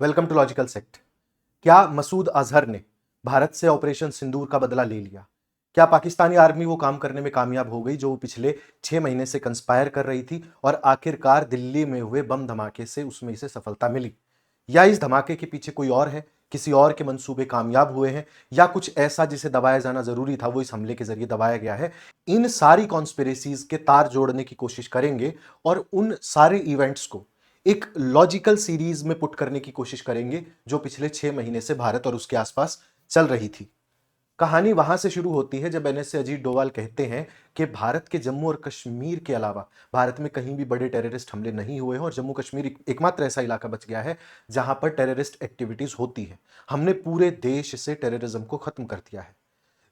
Welcome to logical sect. क्या मसूद अजहर ने भारत से ऑपरेशन सिंदूर का बदला ले लिया? क्या पाकिस्तानी आर्मी वो काम करने में कामयाब हो गई जो वो पिछले 6 महीने से कंस्पायर कर रही थी और आखिरकार दिल्ली में हुए बम धमाके से उसमें इसे सफलता मिली? या इस धमाके के पीछे कोई और है, किसी और के मंसूबे कामयाब हुए हैं, या कुछ ऐसा जिसे दबाया जाना जरूरी था वो इस हमले के जरिए दबाया गया है? इन सारी कॉन्स्पिरेसीज के तार जोड़ने की कोशिश करेंगे और उन सारे इवेंट्स को एक लॉजिकल सीरीज में पुट करने की कोशिश करेंगे जो पिछले 6 महीने से भारत और उसके आसपास चल रही थी। कहानी वहां से शुरू होती है जब एनएसए अजीत डोभाल कहते हैं कि भारत के जम्मू और कश्मीर के अलावा भारत में कहीं भी बड़े टेररिस्ट हमले नहीं हुए हैं और जम्मू कश्मीर एकमात्र ऐसा इलाका बच गया है जहां पर टेररिस्ट एक्टिविटीज होती है। हमने पूरे देश से टेररिज्म को खत्म कर दिया है।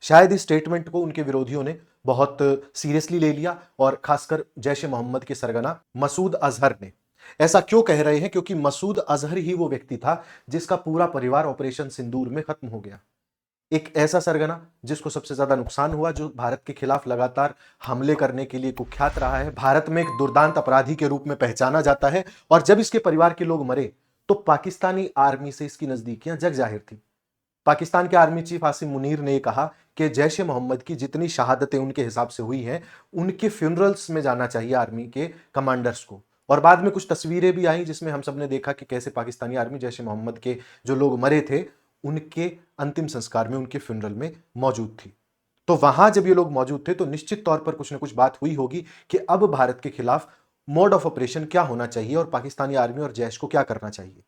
शायद इस स्टेटमेंट को उनके विरोधियों ने बहुत सीरियसली ले लिया और खासकर जैश ए मोहम्मद के सरगना मसूद अजहर ने। ऐसा क्यों कह रहे हैं? क्योंकि मसूद अजहर ही वो व्यक्ति था जिसका पूरा परिवार ऑपरेशन सिंदूर में खत्म हो गया। एक ऐसा सरगना जिसको सबसे ज्यादा नुकसान हुआ, जो भारत के खिलाफ लगातार हमले करने के लिए कुख्यात रहा है, भारत में एक दुर्दांत अपराधी के रूप में पहचाना जाता है। और जब इसके परिवार के लोग मरे तो पाकिस्तानी आर्मी से इसकी नजदीकियां जग जाहिर थी। पाकिस्तान के आर्मी चीफ आसिम मुनीर ने कहा कि जैश ए मोहम्मद की जितनी शहादतें उनके हिसाब से हुई हैं, उनके फ्यूनरल्स में जाना चाहिए आर्मी के कमांडर्स को। और बाद में कुछ तस्वीरें भी आई जिसमें हम सब ने देखा कि कैसे पाकिस्तानी आर्मी जैश ए मोहम्मद के जो लोग मरे थे उनके अंतिम संस्कार में, उनके फ्यूनरल में मौजूद थी। तो वहां जब ये लोग मौजूद थे तो निश्चित तौर पर कुछ ना कुछ बात हुई होगी कि अब भारत के खिलाफ मोड ऑफ ऑपरेशन क्या होना चाहिए और पाकिस्तानी आर्मी और जैश को क्या करना चाहिए।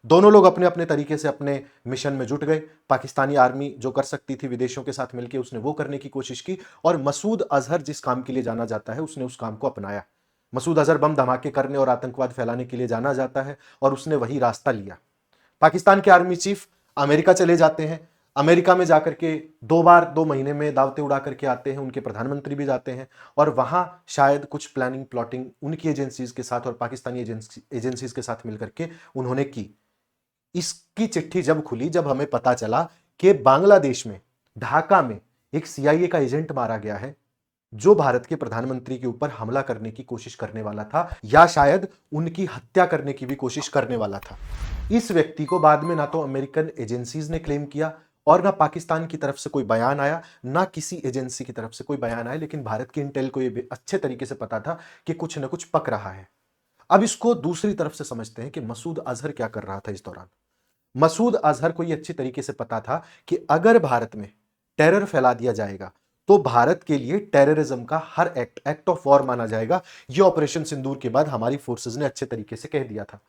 दोनों लोग अपने अपने तरीके से अपने मिशन में जुट गए। पाकिस्तानी आर्मी जो कर सकती थी विदेशों के साथ मिलकर, उसने वो करने की कोशिश की। और मसूद अजहर जिस काम के लिए जाना जाता है उसने उस काम को अपनाया। मसूद अजहर बम धमाके करने और आतंकवाद फैलाने के लिए जाना जाता है और उसने वही रास्ता लिया। पाकिस्तान के आर्मी चीफ अमेरिका चले जाते हैं। अमेरिका में जाकर के 2 बार 2 महीने में दावतें उड़ा करके आते हैं। उनके प्रधानमंत्री भी जाते हैं और वहां शायद कुछ प्लानिंग प्लॉटिंग उनकी एजेंसीज के साथ और पाकिस्तानी एजेंसीज के साथ मिलकर के उन्होंने की। इसकी चिट्ठी जब खुली, जब हमें पता चला कि बांग्लादेश में ढाका में एक सीआईए का एजेंट मारा गया है जो भारत के प्रधानमंत्री के ऊपर हमला करने की कोशिश करने वाला था या शायद उनकी हत्या करने की भी कोशिश करने वाला था। इस व्यक्ति को बाद में ना तो अमेरिकन एजेंसीज ने क्लेम किया और ना पाकिस्तान की तरफ से कोई बयान आया, ना किसी एजेंसी की तरफ से कोई बयान आया, लेकिन भारत की इंटेल को यह अच्छे तरीके से पता था कि कुछ ना कुछ पक रहा है। अब इसको दूसरी तरफ से समझते हैं कि मसूद अजहर क्या कर रहा था इस दौरान। मसूद अजहर को यह अच्छी तरीके से पता था कि अगर भारत में टेरर फैला दिया जाएगा तो भारत के लिए टेररिज्म का हर एक्ट ऑफ वॉर माना जाएगा। यह ऑपरेशन सिंदूर के बाद हमारी फोर्सेस ने अच्छे तरीके से कह दिया था।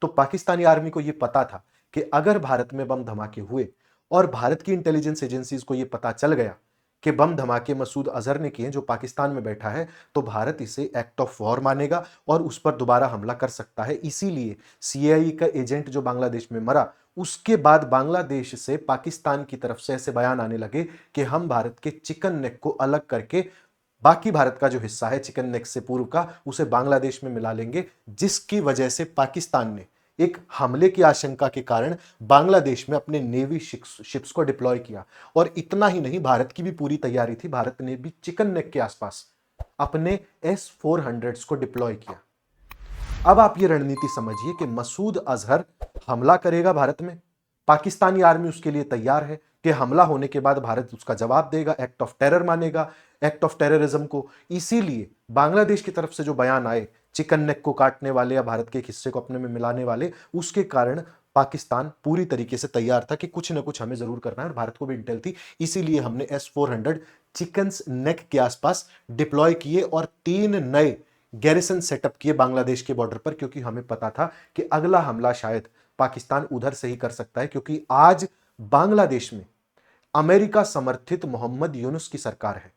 तो पाकिस्तानी आर्मी को यह पता था कि अगर भारत में बम धमाके हुए और भारत की इंटेलिजेंस एजेंसीज को यह पता चल गया कि बम धमाके मसूद अजहर ने किए जो पाकिस्तान में बैठा है, तो भारत इसे एक्ट ऑफ वॉर मानेगा और उस पर दोबारा हमला कर सकता है। इसीलिए सीआईए का एजेंट जो बांग्लादेश में मरा, उसके बाद बांग्लादेश से पाकिस्तान की तरफ से ऐसे बयान आने लगे कि हम भारत के चिकन नेक को अलग करके बाकी भारत का जो हिस्सा है चिकन नेक से पूर्व का, उसे बांग्लादेश में मिला लेंगे, जिसकी वजह से पाकिस्तान ने एक हमले की आशंका के कारण बांग्लादेश में अपने नेवी शिप्स को डिप्लॉय किया। और इतना ही नहीं, भारत की भी पूरी तैयारी थी, भारत ने भी चिकन नेक के आसपास अपने S-400s को डिप्लॉय किया। अब आप ये रणनीति समझिए कि मसूद अजहर हमला करेगा भारत में, पाकिस्तानी आर्मी उसके लिए तैयार है कि हमला होने के बाद भारत उसका जवाब देगा, एक्ट ऑफ टेरर मानेगा, एक्ट ऑफ टेररिज्म को। इसीलिए बांग्लादेश की तरफ से जो बयान आए चिकन नेक को काटने वाले या भारत के एक हिस्से को अपने में मिलाने वाले, उसके कारण पाकिस्तान पूरी तरीके से तैयार था कि कुछ ना कुछ हमें जरूर करना है और भारत को भी इंटेल थी। इसीलिए हमने S-400 चिकन नेक के आसपास डिप्लॉय किए और 3 नए गैरिसन सेटअप किए बांग्लादेश के बॉर्डर पर, क्योंकि हमें पता था कि अगला हमला शायद पाकिस्तान उधर से ही कर सकता है, क्योंकि आज बांग्लादेश में अमेरिका समर्थित मोहम्मद यूनुस की सरकार है।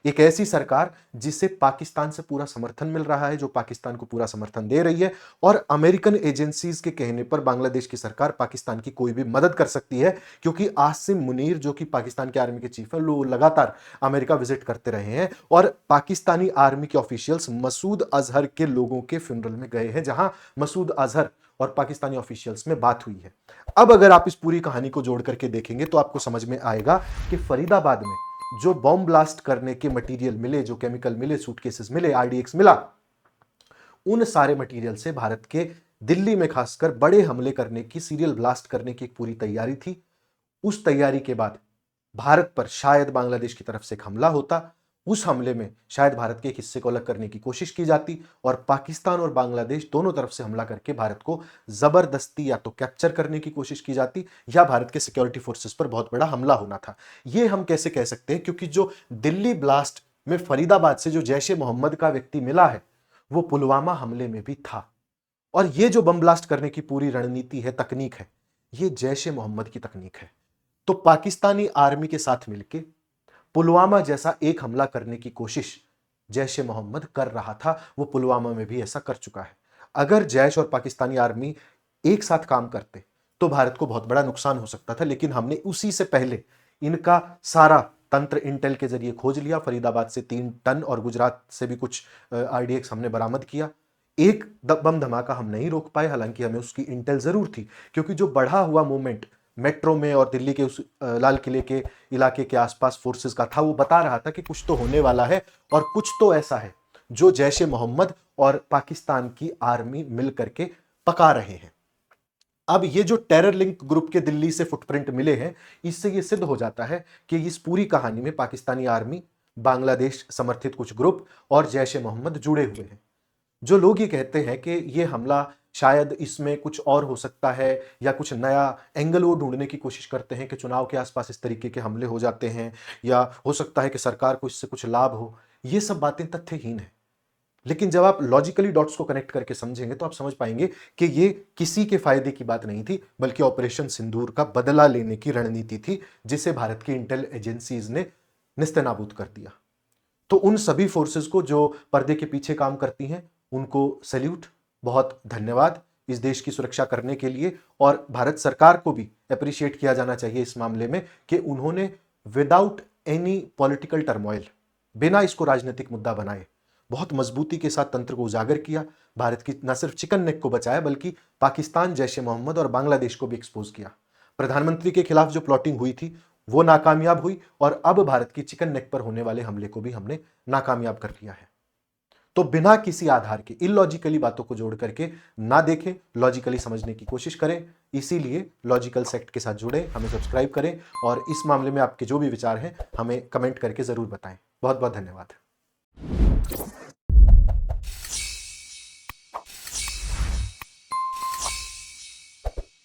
एक ऐसी सरकार जिसे पाकिस्तान से पूरा समर्थन मिल रहा है, जो पाकिस्तान को पूरा समर्थन दे रही है। और अमेरिकन एजेंसीज के कहने पर बांग्लादेश की सरकार पाकिस्तान की कोई भी मदद कर सकती है, क्योंकि आसिम मुनीर जो कि पाकिस्तान के आर्मी के चीफ है, लोग लगातार अमेरिका विजिट करते रहे हैं और पाकिस्तानी आर्मी के ऑफिशियल्स मसूद अजहर के लोगों के फ्यूनरल में गए हैं, जहां मसूद अजहर और पाकिस्तानी ऑफिशियल्स में बात हुई है। अब अगर आप इस पूरी कहानी को जोड़ करके देखेंगे तो आपको समझ में आएगा कि फरीदाबाद में जो बॉम्ब ब्लास्ट करने के मटेरियल मिले, जो केमिकल मिले, सूटकेसेस मिले, RDX मिला, उन सारे मटेरियल से भारत के दिल्ली में खासकर बड़े हमले करने की, सीरियल ब्लास्ट करने की एक पूरी तैयारी थी। उस तैयारी के बाद भारत पर शायद बांग्लादेश की तरफ से एक हमला होता, उस हमले में शायद भारत के एक हिस्से को अलग करने की कोशिश की जाती और पाकिस्तान और बांग्लादेश दोनों तरफ से हमला करके भारत को जबरदस्ती या तो कैप्चर करने की कोशिश की जाती या भारत के सिक्योरिटी फोर्सेस पर बहुत बड़ा हमला होना था। यह हम कैसे कह सकते हैं, क्योंकि जो दिल्ली ब्लास्ट में फरीदाबाद से जो जैश ए मोहम्मद का व्यक्ति मिला है वो पुलवामा हमले में भी था। और ये जो बम ब्लास्ट करने की पूरी रणनीति है, तकनीक है, ये जैश ए मोहम्मद की तकनीक है। तो पाकिस्तानी आर्मी के साथ मिलके पुलवामा जैसा एक हमला करने की कोशिश जैश ए मोहम्मद कर रहा था। वो पुलवामा में भी ऐसा कर चुका है। अगर जैश और पाकिस्तानी आर्मी एक साथ काम करते तो भारत को बहुत बड़ा नुकसान हो सकता था, लेकिन हमने उसी से पहले इनका सारा तंत्र इंटेल के जरिए खोज लिया। फरीदाबाद से 3 टन और गुजरात से भी कुछ आरडीएक्स हमने बरामद किया। एक बम धमाका हम नहीं रोक पाए, हालांकि हमें उसकी इंटेल जरूर थी, क्योंकि जो बढ़ा हुआ मूवमेंट मेट्रो में और दिल्ली के उस लाल किले के इलाके के आसपास फोर्सेस का था, वो बता रहा था कि कुछ तो होने वाला है और कुछ तो ऐसा है जो जैश ए मोहम्मद और पाकिस्तान की आर्मी मिल करके पका रहे हैं। अब ये जो टेरर लिंक ग्रुप के दिल्ली से फुटप्रिंट मिले हैं, इससे ये सिद्ध हो जाता है कि इस पूरी कहानी में पाकिस्तानी आर्मी, बांग्लादेश समर्थित कुछ ग्रुप और जैश ए मोहम्मद जुड़े हुए हैं। जो लोग ये कहते हैं कि ये हमला शायद इसमें कुछ और हो सकता है या कुछ नया एंगल वो ढूंढने की कोशिश करते हैं कि चुनाव के आसपास इस तरीके के हमले हो जाते हैं या हो सकता है कि सरकार को इससे कुछ लाभ हो, ये सब बातें तथ्यहीन है। लेकिन जब आप लॉजिकली डॉट्स को कनेक्ट करके समझेंगे तो आप समझ पाएंगे कि ये किसी के फायदे की बात नहीं थी, बल्कि ऑपरेशन सिंदूर का बदला लेने की रणनीति थी, जिसे भारत की इंटेल एजेंसीज ने निस्तेनाबूद कर दिया। तो उन सभी फोर्सेस को जो पर्दे के पीछे काम करती हैं, उनको सैल्यूट, बहुत धन्यवाद इस देश की सुरक्षा करने के लिए। और भारत सरकार को भी अप्रिशिएट किया जाना चाहिए इस मामले में कि उन्होंने विदाउट एनी पॉलिटिकल टर्मोइल, बिना इसको राजनीतिक मुद्दा बनाए, बहुत मजबूती के साथ तंत्र को उजागर किया। भारत की न सिर्फ चिकन नेक को बचाया, बल्कि पाकिस्तान, जैश ए मोहम्मद और बांग्लादेश को भी एक्सपोज किया। प्रधानमंत्री के खिलाफ जो प्लॉटिंग हुई थी वो नाकामयाब हुई और अब भारत की चिकन नेक पर होने वाले हमले को भी हमने नाकामयाब कर लिया है। तो बिना किसी आधार के इलॉजिकली बातों को जोड़ करके ना देखें, लॉजिकली समझने की कोशिश करें। इसीलिए लॉजिकल सेक्ट के साथ जुड़े, हमें सब्सक्राइब करें और इस मामले में आपके जो भी विचार हैं हमें कमेंट करके जरूर बताएं। बहुत बहुत धन्यवाद।